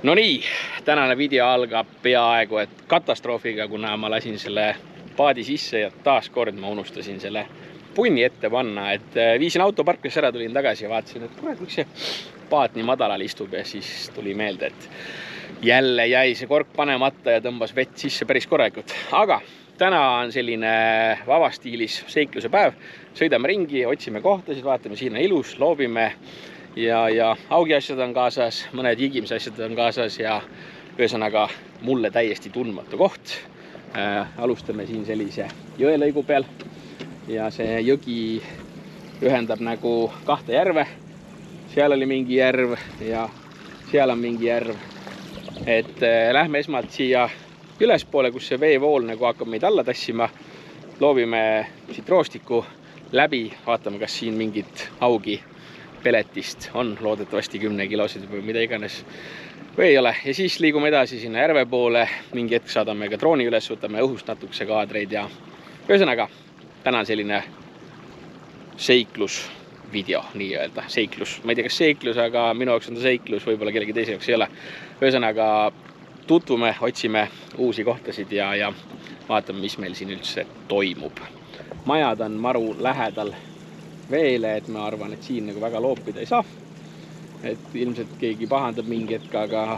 No nii, tänane video algab peaaegu et katastroofiga, kuna ma lasin selle paadi sisse ja taas kord ma unustasin selle punni ette panna, et viisin autoparklisse ära, tulin tagasi ja vaatasin, et kurat, miks see paat nii madalal istub ja siis tuli meelde, et jälle jäi see kork panemata ja tõmbas vett sisse päris korralikult. Aga täna on selline vavastiilis seikluse päev, sõidame ringi, otsime kohtasid, vaatame, siin on ilus, loobime ja augiasjad on kaasas, mõned higimise asjad on kaasas ja ühesõnaga mulle täiesti tundmatu koht. Alustame siin sellise jõelõigu peal ja see jõgi ühendab nagu kahte järve. Seal oli mingi järv ja seal on mingi järv. Et lähme esmalt siia ülespoole, kus see veevool nagu hakkab meid alla tassima. Loobime siit roostiku läbi, vaatame, kas siin mingit augi peletist on, loodetavasti 10 kilosid või mida iganes või ei ole. Ja siis liigume edasi sinna järve poole, mingi hetk saadame ka drooni üles, võtame õhust natukese kaadreid ja ühesõnaga, täna on selline seiklusvideo, nii-öelda seiklus. Ma ei tea, kas seiklus, aga minu jaoks on ta seiklus, võib-olla kellegi teise jaoks ei ole. Ühesõnaga, tutvume, otsime uusi kohtasid ja vaatame, mis meil siin üldse toimub. Majad on maru lähedal veele, et ma arvan, et siin nagu väga loopida ei saa. Et ilmselt keegi pahandab mingi hetk, aga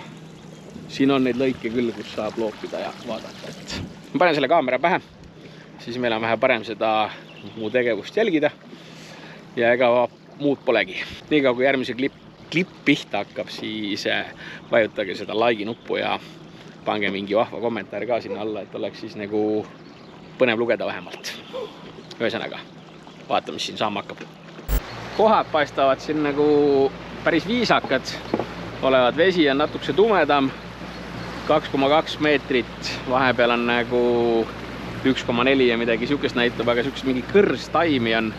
siin on neid lõike küll, kus saab loopida ja vaadata. Et ma panen selle kaamera pähe, siis meil on vähe parem seda muu tegevust jälgida ja ega muud polegi. Niikaua kui järgmise klipp pihta hakkab, siis vajutage seda like nuppu ja pange mingi vahva kommentaar ka sinna alla, et oleks siis nagu põnev lugeda vähemalt. Ühesõnaga, vaatame, mis siin saama hakkab. Kohad paistavad siin nagu päris viisakad olevat. Vesi on natukese tumedam, 2,2 meetrit, vahepeal on nagu 1,4 ja midagi sihukest näitab, aga sihukest mingi kõrstaimi on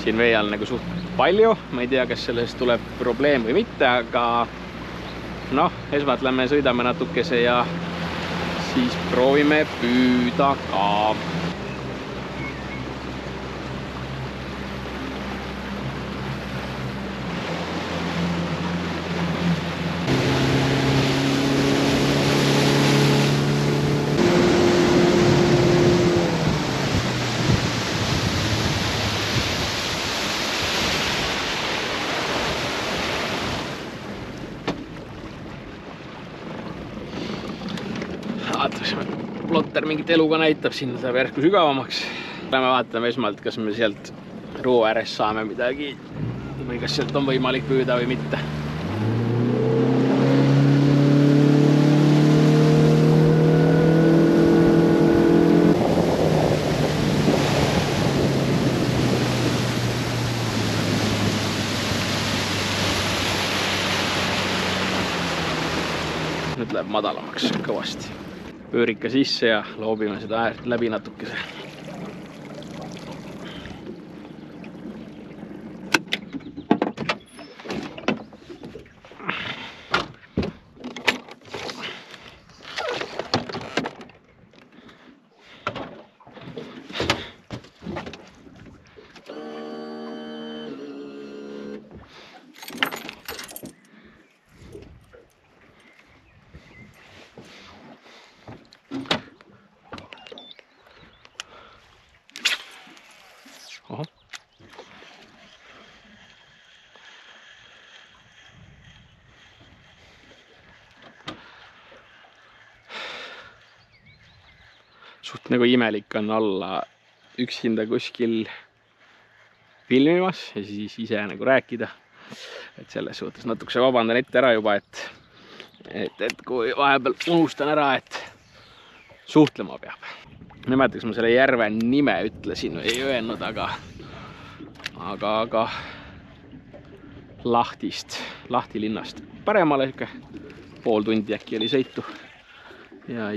siin vee all nagu suht palju. Ma ei tea, kas sellest tuleb probleem või mitte, aga noh, esmalt lähme sõidame natukese ja siis proovime püüda ka. Plotter mingit eluga näitab, siin saab järsku sügavamaks. Lähme vaatame esmalt, kas me sealt ruu ääres saame midagi või kas sealt on võimalik püüda või mitte. Nüüd läheb madalamaks kõvasti. Pöörika sisse ja loobime seda äärt läbi natukese. Oho. Suht nagu imelik on olla üksinda kuskil filmimas ja siis ise nagu rääkida. Et selles suhtes natukese vabandan ette ära juba, et kui vahepeal unustan ära, et suhtlema peab. Ma ei mäleta, kas ma selle järve nime ütlesin või ei öelnud, aga Lahti linnast paremale pool tundi äkki oli sõitu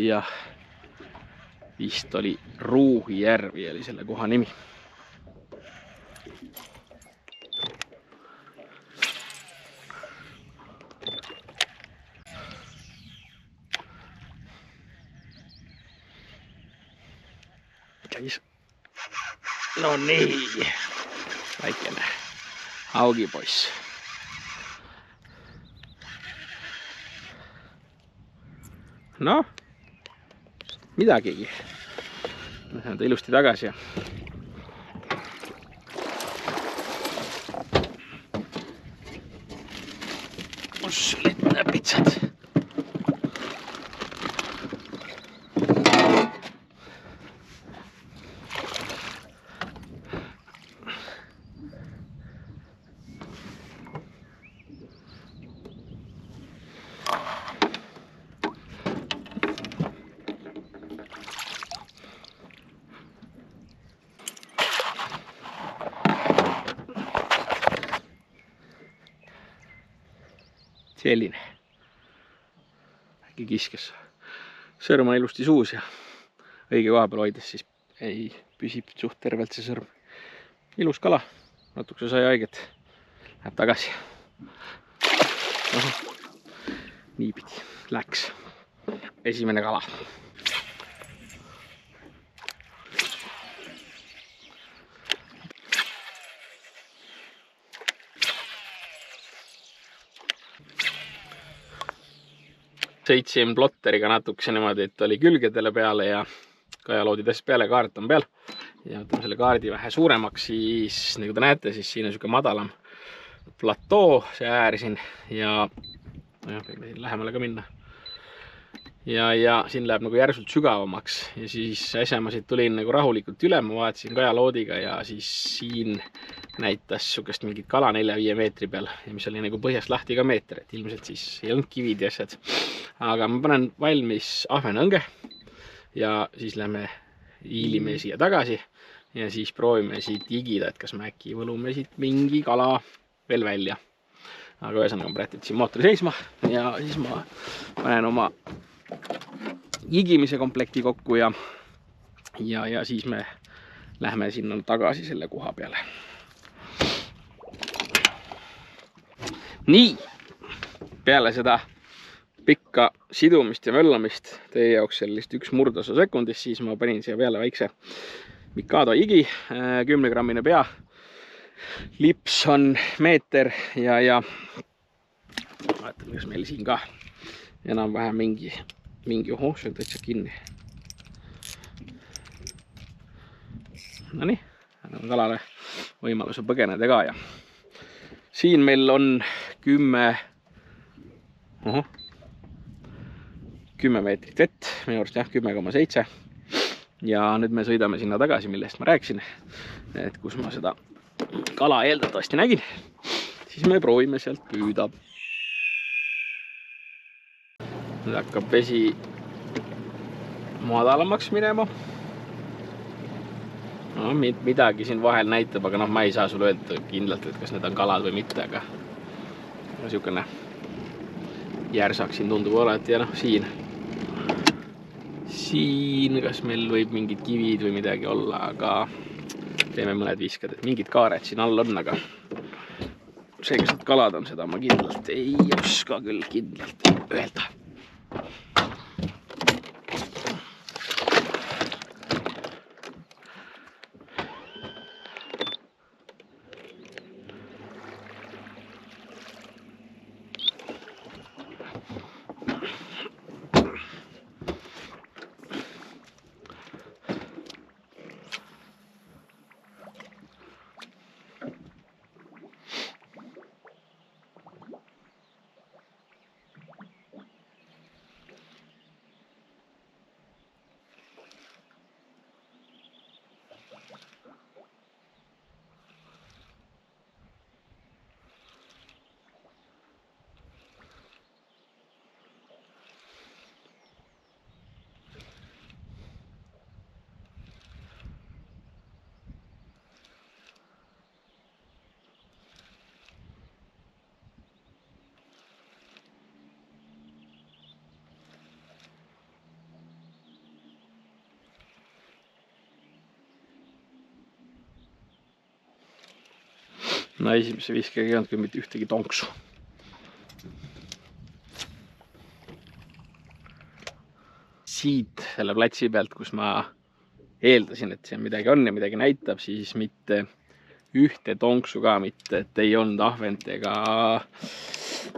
ja vist oli Ruuhijärvi oli selle koha nimi. No nii, väikene augipoiss. noh, midagigi. Ma saan ta ilusti tagasi ja kus olid näpitsad? Selline. Äkki kiskes sõrma ilusti suus ja õige koha peal hoides siis ei püsib suht tervelt see sõrm. Ilus kala, natukese sai haiget, läheb tagasi. Niipidi läks esimene kala. Sõitsin plotteriga natukese niimoodi, et oli külgedele peale ja kajaloodi tõstis peale, kaart on peal. Ja võtame selle kaardi vähe suuremaks, siis nagu te näete, siis siin on selline madalam platoo, see äär siin ja võime siin lähemale ka minna. Ja siin läheb nagu järsult sügavamaks ja siis äsja ma siit tulin nagu rahulikult üle, ma vaatasin kajaloodiga ja siis siin näitas sukest mingit kala 4-5 meetri peal ja mis oli nagu põhjast lahti ka meeter, et ilmselt siis ei olnud kivid ja asjad. Aga ma panen valmis ahvenõnge ja siis lähme hiilime siia tagasi ja siis proovime siit jigida, et kas me äkki võlume siit mingi kala veel välja. Aga ühesõnaga ma jätsin mootori seisma ja siis ma panen oma jigimise komplekti kokku ja siis me lähme sinna tagasi selle koha peale. Nii, peale seda pikka sidumist ja möllamist teie jaoks sellist 1 murdosa sekundis, siis ma panin siia peale väikse Mikado jigi, 10-grammine pea. Lips on meeter ja vaatame, kas meil siin ka enam-vähem mingi ohoh, see on täitsa kinni. Nonii, anname kalale võimaluse põgeneda ka ja siin meil on 10 meetrit vett, minu arust jah, 10,7 ja nüüd me sõidame sinna tagasi, millest ma rääkisin, et kus ma seda kala eeldatavasti nägin, siis me proovime sealt püüda. Nüüd hakkab vesi madalamaks minema. No, midagi siin vahel näitab, aga ma ei saa sulle öelda kindlalt, et kas need on kalad või mitte, aga niisugune järsak siin tundub olevat ja siin kas meil võib mingid kivid või midagi olla, aga teeme mõned viskad, et mingid kaared siin all on, aga see, kas need kalad on, seda ma kindlalt ei oska küll kindlalt öelda. No esimese viskega ei olnud küll mitte ühtegi tonksu. Siit selle platsi pealt, kus ma eeldasin, et siin midagi on ja midagi näitab, siis mitte ühte tonksu ka mitte, et ei olnud ahvent ega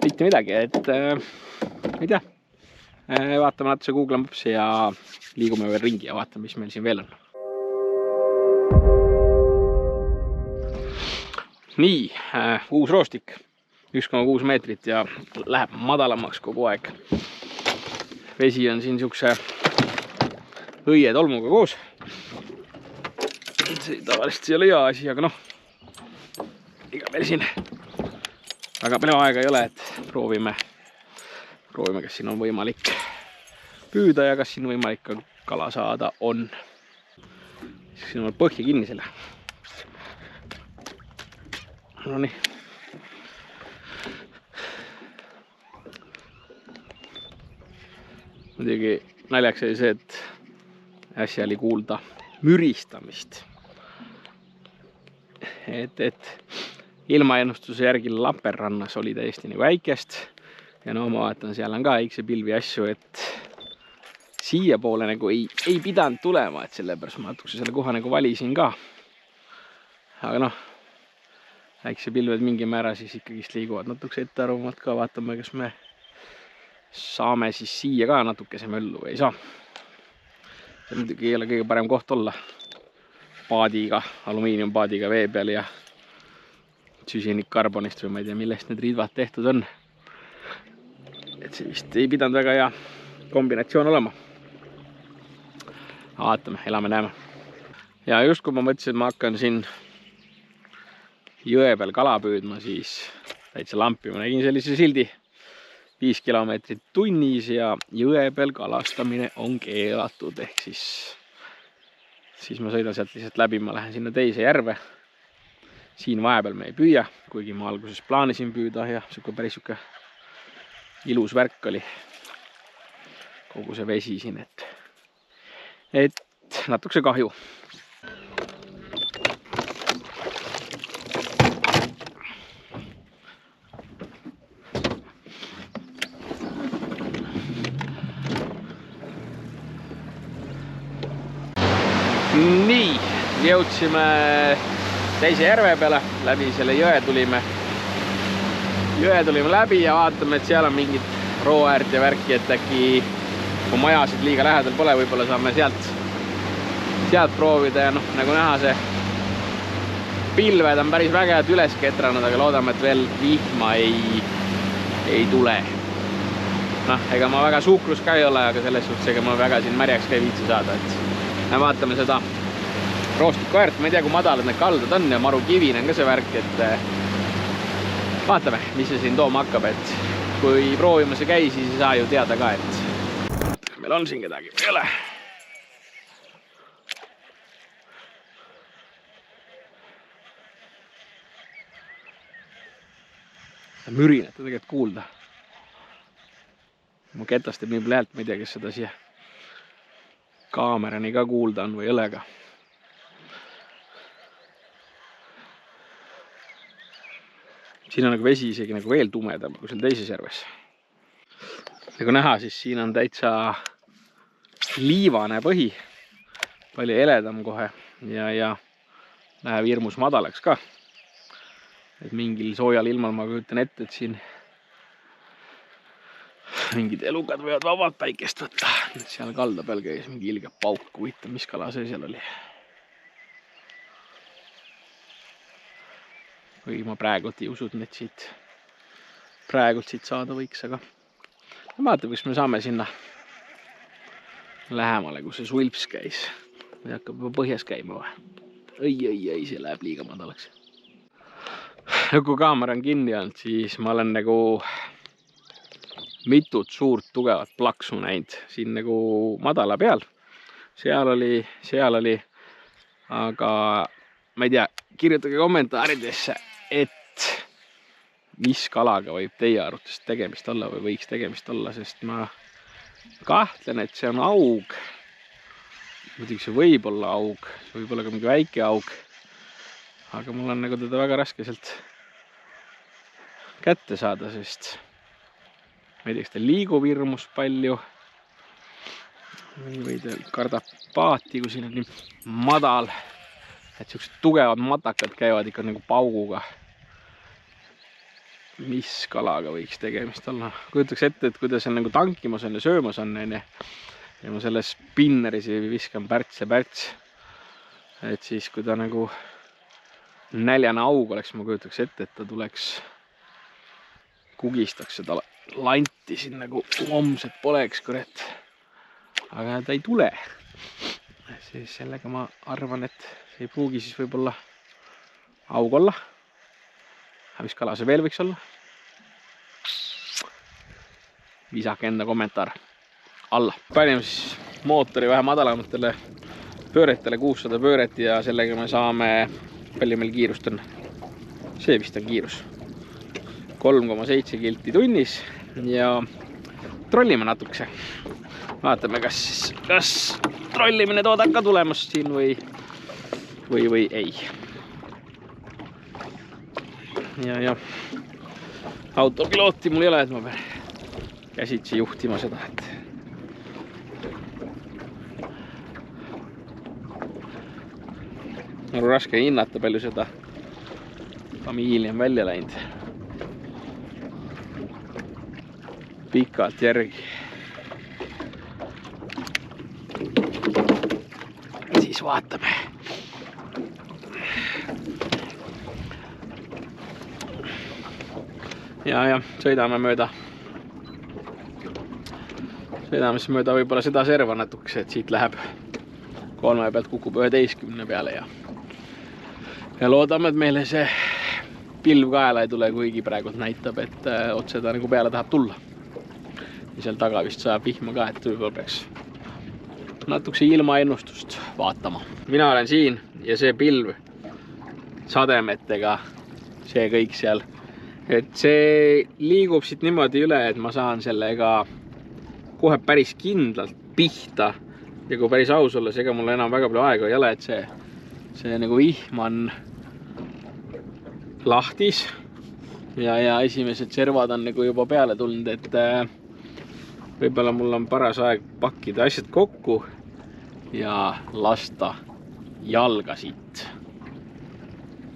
mitte midagi, et ei tea. vaatame natuke Google Maps'i ja liigume veel ringi ja vaatame, mis meil siin veel on. Nii, uus roostik, 1,6 meetrit ja läheb madalamaks kogu aeg. Vesi on siin siukse õie tolmuga koos. See tavaliselt ei ole hea asi, aga noh, ega meil siin väga palju aega ei ole, et proovime, kas siin on võimalik püüda ja kas siin võimalik ka kala saada on. Siin on põhja kinni selle. No nii. Muidugi naljaks oli see, et äsja oli kuulda müristamist. Et ilmaennustuse järgi Lappeenrannas oli täiesti nagu väikest. Ja no ma vaatan, seal on ka äiksepilvi asju, et siia poole nagu ei pidanud tulema, et sellepärast ma natukese selle koha nagu valisin ka. Aga noh, äiksepilved mingi määra siis ikkagist liiguvad natukese ettearvamalt ka. Vaatame, kas me saame siis siia ka natukese möllu või ei saa. See muidugi ei ole kõige parem koht olla paadiga, alumiiniumpaadiga vee peal ja süsinikkarbonist või ma ei tea, millest need riidvad tehtud on. Et see vist ei pidanud väga hea kombinatsioon olema. Vaatame, elame, näeme. Ja just kui ma mõtlesin, et ma hakkan siin jõe peal kala püüdma, siis täitsa lampi. Ma nägin sellise sildi 5 kilomeetrit tunnis ja jõe peal kalastamine on keelatud. Ehk siis ma sõidan sealt lihtsalt läbi, ma lähen sinna teise järve. Siin vahepeal me ei püüa, kuigi ma alguses plaanisin püüda ja päris ilus värk oli kogu see vesi siin, et natukese kahju. Nii, jõudsime teise järve peale, läbi selle jõe tulime läbi ja vaatame, et seal on mingid rooäärt ja värki, et äkki kui majasid liiga lähedal pole, võib-olla saame sealt proovida ja noh, nagu näha, see pilved on päris vägevad üles ketranud, aga loodame, et veel vihma ei tule. Noh, ega ma väga suhkrus ka ei ole, aga selles suhtes, ega ma väga siin märjaks ka ei viitsi saada, et vaatame seda roostiku äärt, ma ei tea, kui madalad need kaldad on ja maru kivine on ka see värk, et vaatame, mis see siin tooma hakkab, et kui proovimas ei käi, siis ei saa ju teada ka, et meil on siin kedagi või ei ole. Mürinet on tegelikult kuulda. Mu ketast teeb nii palju häält, ma ei tea, kes seda siia kaamerani ka kuulda on või ei ole ka. Siin on nagu vesi isegi nagu veel tumedam kui seal teises järves. Nagu näha, siis siin on täitsa liivane põhi. Palju heledam kohe ja läheb hirmus madalaks ka. Et mingil soojal ilmal ma kujutan ette, et siin mingid elukad võivad vabalt päikest võtta. Seal kalda peal käis mingi ilge pauk, huvitav, mis kala see seal oli. Või ma praegult ei usud, et siit saada võiks, aga vaatame, kus me saame sinna lähemale, kus see sulps käis. Või hakkab juba põhjas käima või? Ei, see läheb liiga madalaks. Kui kaamera on kinni olnud, siis ma olen nagu mitut suurt tugevat plaksu näinud siin nagu madala peal. Seal oli, aga ma ei tea, kirjutage kommentaaridesse, et mis kalaga võib teie arvates tegemist olla või võiks tegemist olla, sest ma kahtlen, et see on aug. Muidugi see võib olla aug, see võib olla ka mingi väike aug, aga mul on nagu teda väga raske sealt kätte saada, sest ma ei tea, kas ta liigub hirmus palju või ta kardab paati, kui siin on nii madal, et siuksed tugevad matakad käivad ikka nagu pauguga. mis kalaga võiks tegemist olla. Kujutaks ette, et kui ta seal nagu tankimas on ja söömas on, ja ma selles spinneris viskan pärts ja pärts, et siis kui ta nagu näljane aug oleks, ma kujutaks ette, et ta tuleks, kugistaks seda lanti siin nagu homset poleks, kurat. Aga ta ei tule. Siis sellega ma arvan, et see ei pruugi siis võib-olla aug olla. Aga mis kala see veel võiks olla? Visake enda kommentaar alla. Panime siis mootori vähe madalamatele pööretele, 600 pööret ja sellega me saame, palju meil kiirust on? See vist on kiirus. 3,7 kilti tunnis ja trollime natukese. Vaatame, kas trollimine toodab ka tulemust siin või ei. Ja autopilooti mul ei ole, et ma pean käsitsi juhtima seda, et on raske hinnata, palju seda kamiili on välja läinud. Pikalt järgi. Siis vaatame. Ja sõidame siis mööda võib-olla seda serva natukese, et siit läheb 3 pealt kukub 11 peale ja loodame, et meile see pilv kaela ei tule, kuigi praegu näitab, et otse ta nagu peale tahab tulla. Ja seal taga vist saab vihma ka, et võib-olla peaks natukese ilmaennustust vaatama. Mina olen siin ja see pilv sademetega, see kõik seal. Et see liigub siit niimoodi üle, et ma saan sellega kohe päris kindlalt pihta. Ja kui päris aus olla, ega mul enam väga palju aega ei ole, et see nagu vihm on lahtis. Ja esimesed servad on nagu juba peale tulnud, et võib-olla mul on paras aeg pakkida asjad kokku ja lasta jalga siit.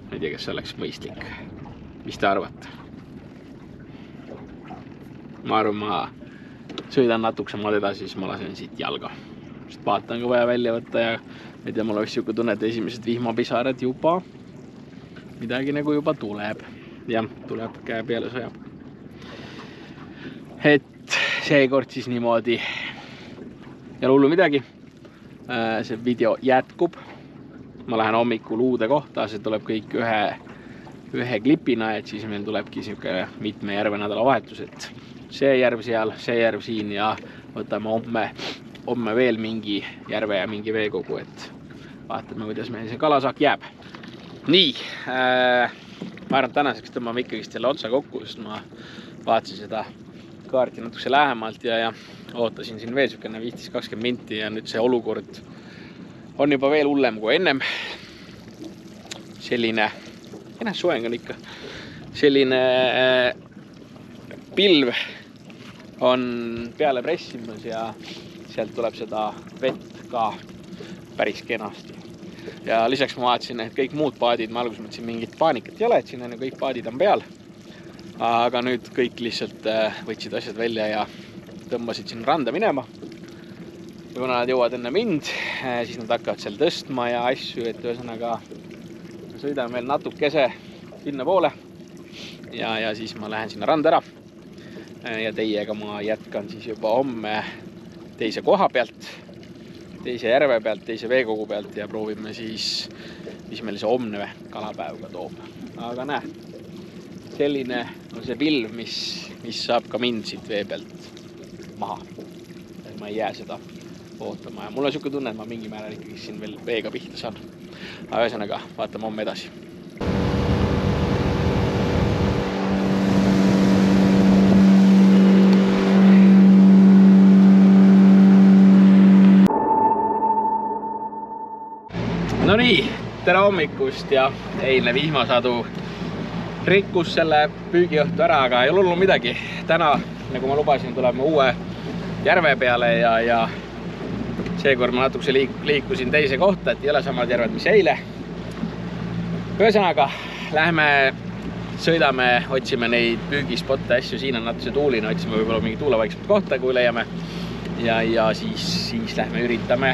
Ma ei tea, kas see oleks mõistlik. Mis te arvate? Ma arvan, ma sõidan natukese maad edasi, siis ma lasen siit jalga. Sest vaatan ka vaja välja võtta ja ei tea, mul oleks siuke tunne, et esimesed vihmapisarad juba midagi nagu juba tuleb. Jah, tuleb käe peale sõjab. Et seekord siis niimoodi. Ja hullu midagi. See video jätkub. Ma lähen hommikul uude kohta, see tuleb kõik ühe klipina, et siis meil tulebki siuke mitme järve nädalavahetus, et see järv seal, see järv siin ja võtame homme veel mingi järve ja mingi veekogu, et vaatame, kuidas meil see kalasaak jääb. Nii, ma arvan, tänaseks tõmbame ikkagi selle otsa kokku, sest ma vaatasin seda kaarti natukese lähemalt ja ootasin siin veel siukene 15-20 minti ja nüüd see olukord on juba veel hullem kui ennem. Selline, soeng on ikka, selline pilv on peale pressimas ja sealt tuleb seda vett ka päris kenasti. Ja lisaks ma vaatasin, et kõik muud paadid, ma alguses mõtlesin mingit paanikat ei ole, et siin on ju kõik paadid on peal. Aga nüüd kõik lihtsalt võtsid asjad välja ja tõmbasid siin randa minema. Ja kuna nad jõuavad enne mind, siis nad hakkavad seal tõstma ja asju, et ühesõnaga sõidan veel natukese sinna poole ja siis ma lähen sinna randa ära. Ja teiega ma jätkan siis juba homme teise koha pealt, teise järve pealt, teise veekogu pealt ja proovime siis, mis meil see homne kalapäev ka toob. Aga näe, selline on see pilv, mis saab ka mind siit vee pealt maha. Ma ei jää seda ootama ja mul on siuke tunne, et ma mingi määral ikkagi siin veel veega pihta saan. Aga ühesõnaga, vaatame homme edasi. No nii, tere hommikust ja eilne vihmasadu rikkus selle püügiõhtu ära, aga ei ole olnud midagi. Täna, nagu ma lubasin, tuleme uue järve peale ja seekord ma natukese liikusin teise kohta, et ei ole samad järved, mis eile. Ühesõnaga, lähme sõidame, otsime neid püügispotte asju, siin on natuke tuuline, otsime võib-olla mingi tuulevaiksemat kohta, kui leiame. Ja siis lähme üritame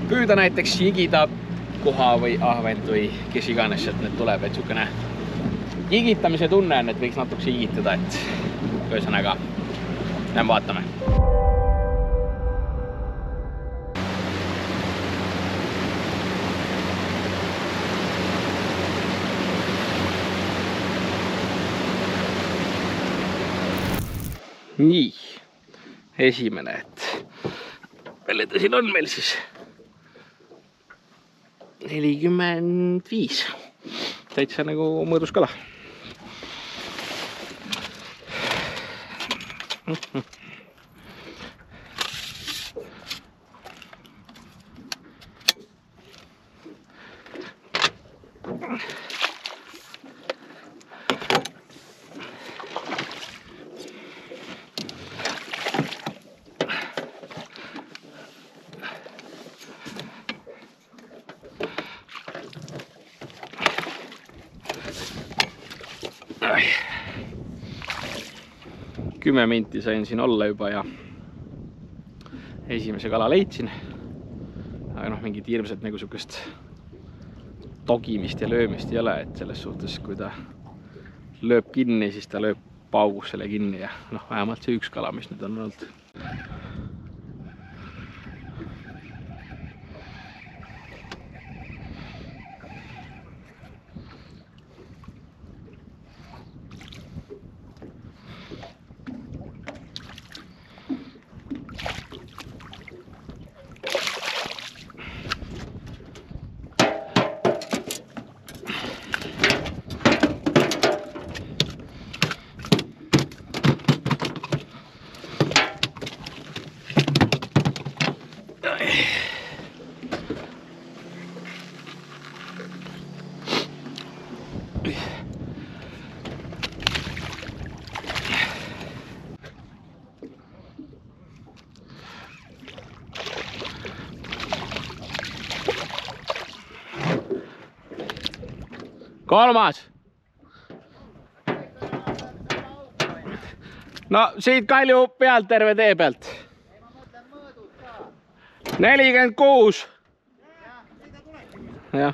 püüda näiteks jigida koha või ahvent või kes iganes sealt need tuleb, et sükene jigitamise tunne on, et võiks natuke jigitada, et ühesõnaga lähme vaatame. Nii, esimene, et palju ta siin on meil siis 45. Täitsa nagu mõõdus kala. Ai. 10 minti sain siin olla juba ja esimese kala leidsin. Aga noh, mingit hirmsat nagu sukest togimist ja löömist ei ole, et selles suhtes, kui ta lööb kinni, siis ta lööb paugus selle kinni ja noh, vähemalt see üks kala, mis nüüd on olnud. Kolmas. No siit Kalju pealt terve tee pealt. 46. Jah.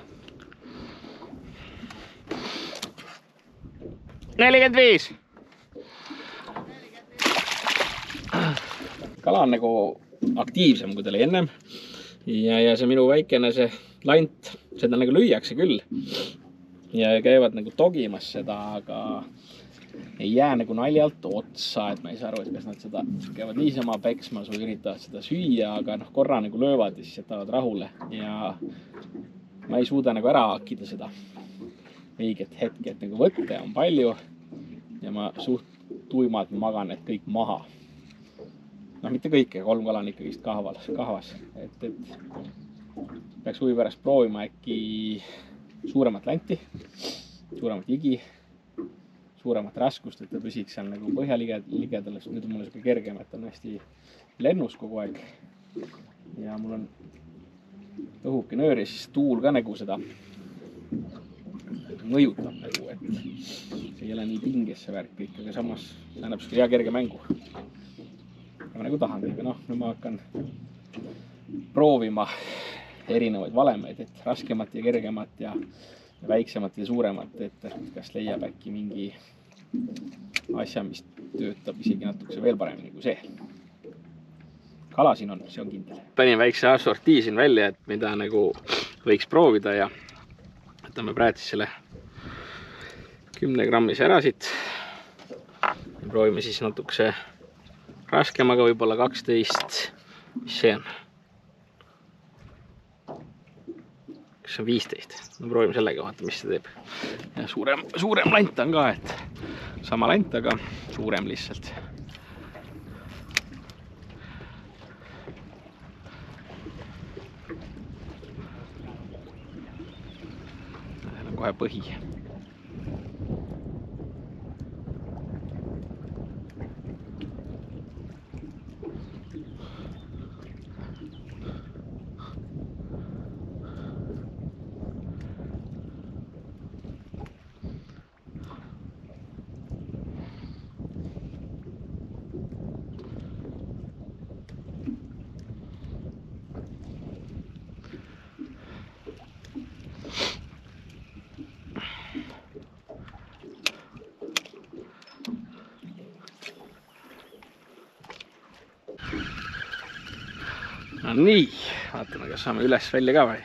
45. Kala on nagu aktiivsem, kui ta oli ennem. Ja see minu väikene see lant, seda nagu lüüakse küll. Ja käivad nagu togimas seda, aga ei jää nagu naljalt otsa, et ma ei saa aru, et kas nad seda käivad niisama peksmas või üritavad seda süüa, aga noh, korra nagu löövad ja siis jätavad rahule ja ma ei suuda nagu ära hakkida seda õiget hetke, et nagu võtte on palju ja ma suht tuimalt magan need kõik maha. Noh, mitte kõike, 3 kala on ikkagi kahvas, et peaks huvi pärast proovima äkki suuremat lanti, suuremat jigi, suuremat raskust, et ta püsiks seal nagu põhjaligedal, sest nüüd on mulle siuke kergem, et on hästi lennus kogu aeg. Ja mul on õhuke nöör ja siis tuul ka nagu seda mõjutab nagu, et see ei ole nii pinges see värk kõik, aga samas see annab hea kerge mängu. Ma nagu tahan, aga noh, nüüd ma hakkan proovima erinevaid valemeid, et raskemat ja kergemat ja väiksemat ja suuremat, et kas leiab äkki mingi asja, mis töötab isegi natukese veel paremini kui see. Kala siin on, see on kindel. Panin väikse assortii siin välja, et mida nagu võiks proovida ja võtame praetis selle 10 grammise ära siit. Proovime siis natukese raskemaga, võib-olla 12, mis see on? See on 15. No proovime sellega, vaata, mis see teeb. Ja suurem lant on ka, et sama lant, aga suurem lihtsalt. Seal on kohe põhi. No nii, vaatame, kas saame üles välja ka või.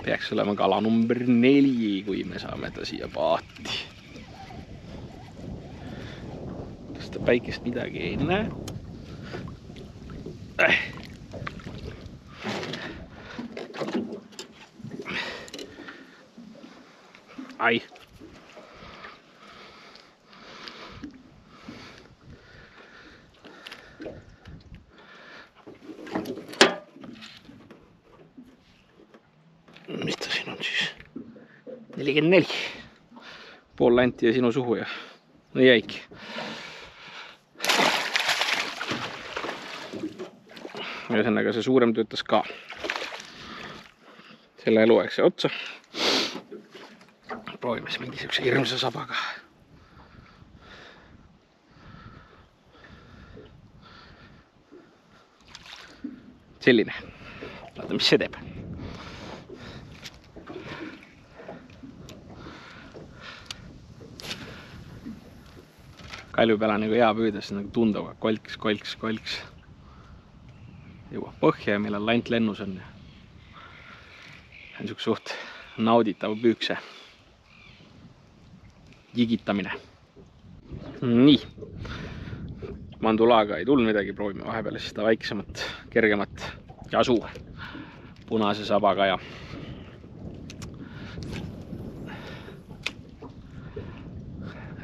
Peaks olema kala number 4, kui me saame ta siia paati. Kas ta päikest midagi ei näe? Ai. Mis ta siin on siis? 44. Pool lanti ja sinu suhu ja no jäiki. Ühesõnaga see suurem töötas ka. Selle eluaeg see otsa. Proovime siis mingi siukse hirmsa sabaga. Selline. Vaata, mis see teeb. Kalju peale nagu hea püüdes nagu tunduva kolks. Jõuab põhja ja millal lant lennus on. On siuke suht nauditav püükse jigitamine. Nii. Mandulaaga ei tulnud midagi, proovime vahepeal seda väiksemat, kergemat jasu punase sabaga ja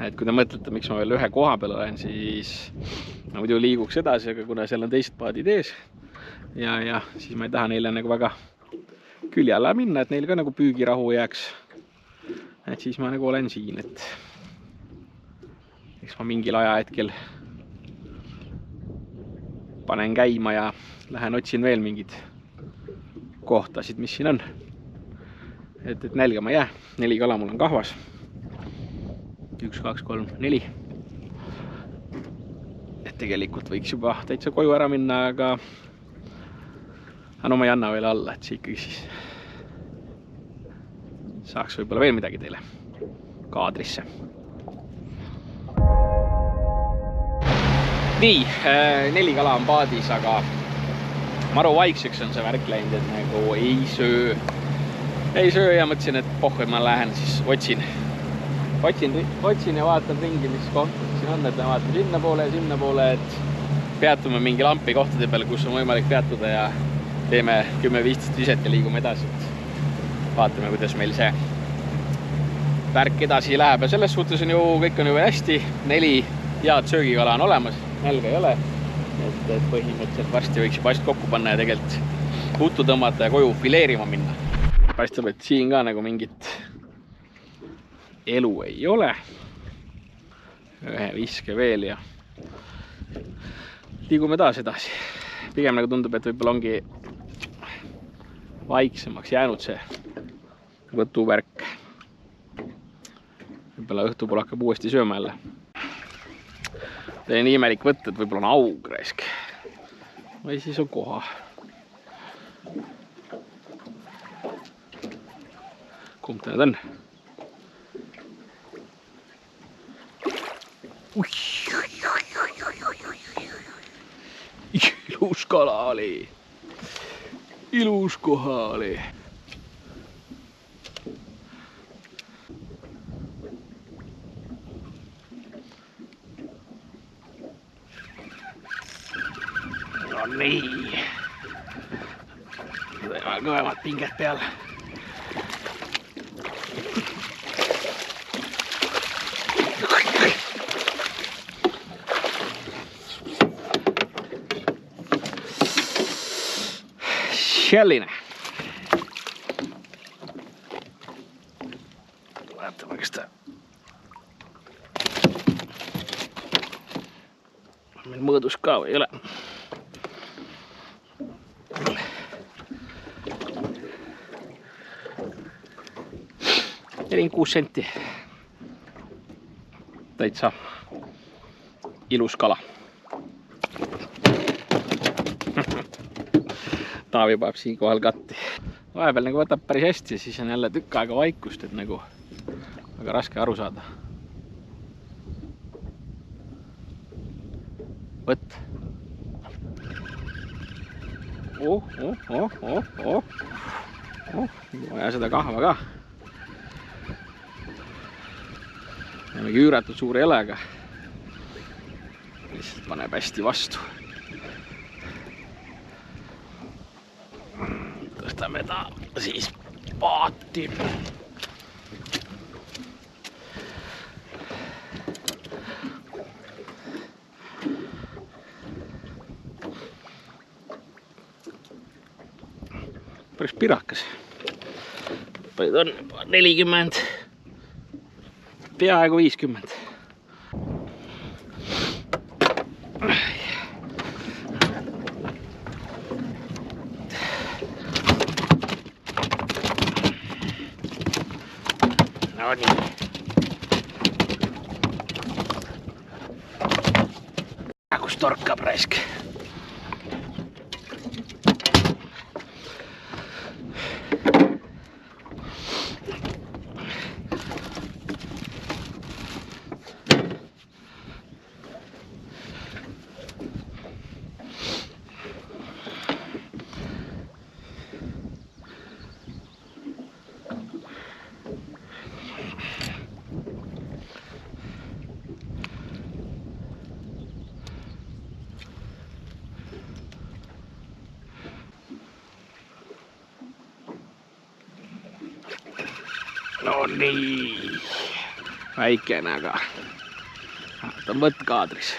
et kui te mõtlete, miks ma veel ühe koha peal olen, siis ma muidu liiguks edasi, aga kuna seal on teised paadid ees ja siis ma ei taha neile nagu väga külje alla minna, et neil ka nagu püügirahu jääks. Et siis ma nagu olen siin, et eks ma mingil ajahetkel panen käima ja lähen otsin veel mingid kohtasid, mis siin on. Et nälgama ei jää. 4 kala mul on kahvas. 1, 2, 3, 4. Et tegelikult võiks juba täitsa koju ära minna, aga no ma ei anna veel alla, et see ikkagi siis saaks võib-olla veel midagi teile kaadrisse. Nii, 4 kala on paadis, aga maru vaikseks on see värk läinud, et nagu ei söö ja mõtlesin, et pohhu, ma lähen siis otsin ja vaatan ringi, mis kohtad siin on, et ma vaatan sinna poole, et peatume mingi lampi kohtade peale, kus on võimalik peatuda ja teeme 10-15 viset ja liigume edasi. Vaatame, kuidas meil see värk edasi läheb ja selles suhtes on ju kõik on ju hästi. 4 head söögikala on olemas, nälga ei ole. Et põhimõtteliselt varsti võiks juba asjad kokku panna ja tegelikult puttu tõmmata ja koju fileerima minna. Paistab, et siin ka nagu mingit elu ei ole. Ühe viske veel ja liigume taas edasi. Pigem nagu tundub, et võib-olla ongi vaiksemaks jäänud see võtuvärk. Võib-olla õhtupool hakkab uuesti sööma jälle. Teine nii imelik võtta, et võib-olla on aug raisk. Või siis on koha. Kumb ta nüüd on? Ilus kala oli. Ilus koha oli. No nii. Teeme kõvemad pinget peale. Selline. Vaatame, kas ta meil mõõdus ka või ei ole. 46 senti. Täitsa ilus kala. Taavi paneb siin kohal katti. Vahepeal nagu võtab päris hästi ja siis on jälle tükk aega vaikust, et nagu väga raske aru saada. Võtt. Vaja seda kahva ka. Jämegi üüratud suure jälega. Lihtsalt paneb hästi vastu. Tõstame ta siis paati. Päris pirakas. Palju on 40, peaaegu 50. No nii. Kus torkab raisk. No nii, väikene, aga ta on võttkaadris.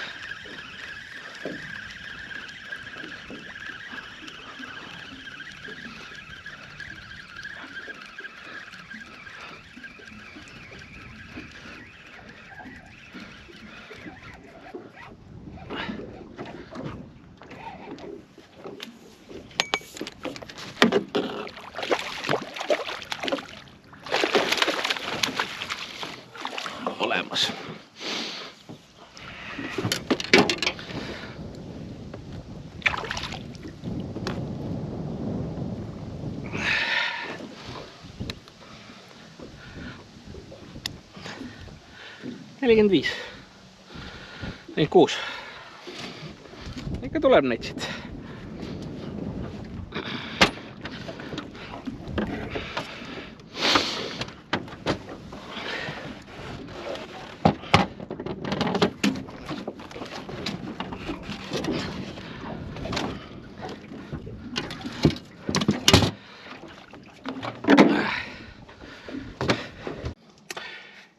Olemas. Nelikümmend 46. Ikka tuleb neid siit.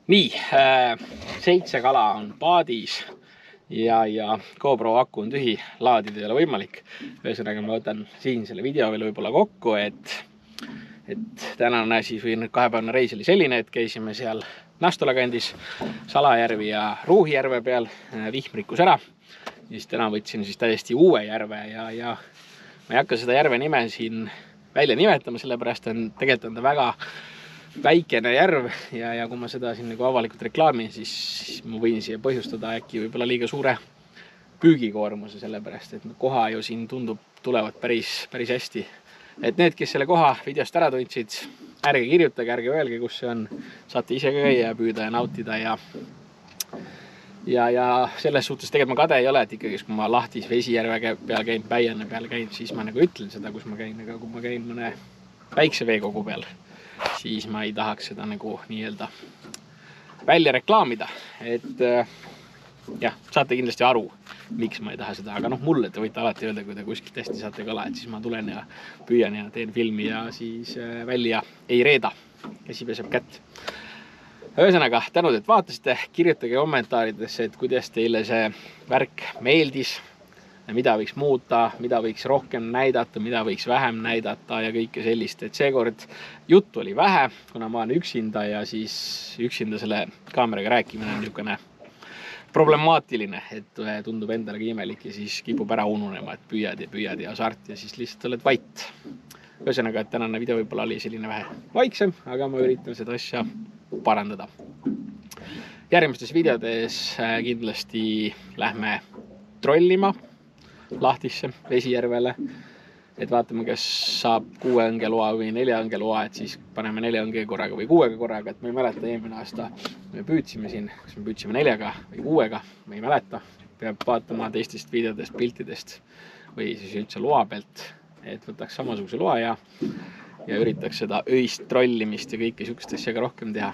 Nii, 7 kala on paadis ja GoPro aku on tühi, laadida ei ole võimalik. Ühesõnaga ma võtan siin selle video veel võib-olla kokku, et tänane siis või kahepäevane reis oli selline, et käisime seal Nastula kandis, Salajärvi ja Ruuhijärve peal, vihm rikkus ära. Siis täna võtsin siis täiesti uue järve ja ma ei hakka seda järve nime siin välja nimetama, sellepärast tegelikult on ta väga väikene järv ja kui ma seda siin nagu avalikult reklaamin, siis ma võin siia põhjustada äkki võib-olla liiga suure püügikoormuse, sellepärast et koha ju siin tundub tulevad päris hästi. Et need, kes selle koha videost ära tundsid, ärge kirjutage, ärge öelge, kus see on. Saate ise ka käia ja püüda ja nautida ja selles suhtes tegelikult ma kade ei ole, et ikkagi kui ma Lahtis Vesijärve peal käin, Päiane peal käin, siis ma nagu ütlen seda, kus ma käin, aga kui ma käin mõne väikse veekogu peal, siis ma ei tahaks seda nagu nii-öelda välja reklaamida, et jah, saate kindlasti aru, miks ma ei taha seda, aga mulle te võite alati öelda, kui te kuskilt hästi saate kala, et siis ma tulen ja püüan ja teen filmi ja siis välja ei reeda, käsi peseb kätt. Ühesõnaga, tänud, et vaatasite, kirjutage kommentaaridesse, et kuidas teile see värk meeldis, mida võiks muuta, mida võiks rohkem näidata, mida võiks vähem näidata ja kõike sellist, et seekord juttu oli vähe, kuna ma olen üksinda ja siis üksinda selle kaameraga rääkimine on niisugune problemaatiline, et tundub endalegi imelik ja siis kipub ära ununema, et püüad ja sart ja siis lihtsalt oled vait. Ühesõnaga, et tänane video võib-olla oli selline vähe vaiksem, aga ma üritan seda asja parandada. Järgmistes videodes kindlasti lähme trollima Lahtisse, Vesijärvele, et vaatame, kas saab 6 õnge loa või 4 õnge loa, et siis paneme 4 õnge korraga või 6 korraga, et ma ei mäleta, eelmine aasta me püüdsime siin, kas me püüdsime 4 või 6, ma ei mäleta, peab vaatama teistest videodest, piltidest või siis üldse loa pealt, et võtaks samasuguse loa ja üritaks seda öist trollimist ja kõike sihukest asja ka rohkem teha.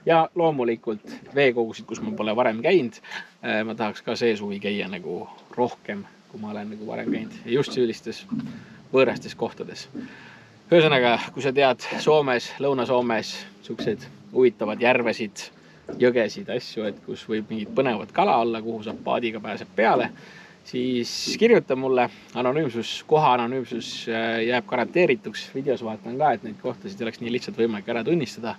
Ja loomulikult veekogusid, kus ma pole varem käinud, ma tahaks ka see suvi käia nagu rohkem, kui ma olen nagu varem käinud. Ja just sellistes võõrastes kohtades. Ühesõnaga, kui sa tead Soomes, Lõuna-Soomes sihukesed huvitavad järvesid, jõgesid, asju, et kus võib mingid põnevad kala olla, kuhu saab paadiga pääseb peale, siis kirjuta mulle. Koha anonüümsus jääb garanteerituks. Videos vaatan ka, et neid kohtasid oleks nii lihtsalt võimalik ära tunnistada.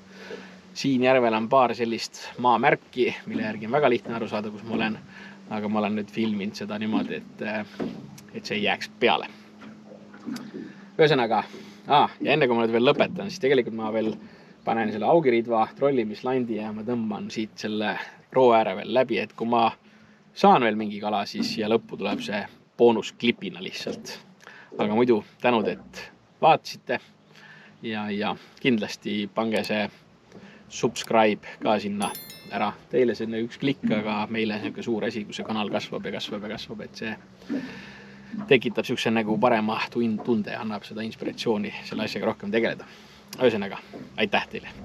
Siin järvel on paar sellist maamärki, mille järgi on väga lihtne aru saada, kus ma olen. Aga ma olen nüüd filminud seda niimoodi, et see ei jääks peale. Ühesõnaga, ja enne kui ma nüüd veel lõpetan, siis tegelikult ma veel panen selle augiridva trollimislandi ja ma tõmban siit selle roo ääre veel läbi, et kui ma saan veel mingi kala, siis siia lõppu tuleb see boonusklipina lihtsalt. Aga muidu tänud, et vaatasite ja kindlasti pange see subscribe ka sinna ära. Teile see on üks klikk, aga meile on suur asi, kui see kanal kasvab ja kasvab, et see tekitab sihukese nagu parema tunde ja annab seda inspiratsiooni selle asjaga rohkem tegeleda. Ühesõnaga, aitäh teile!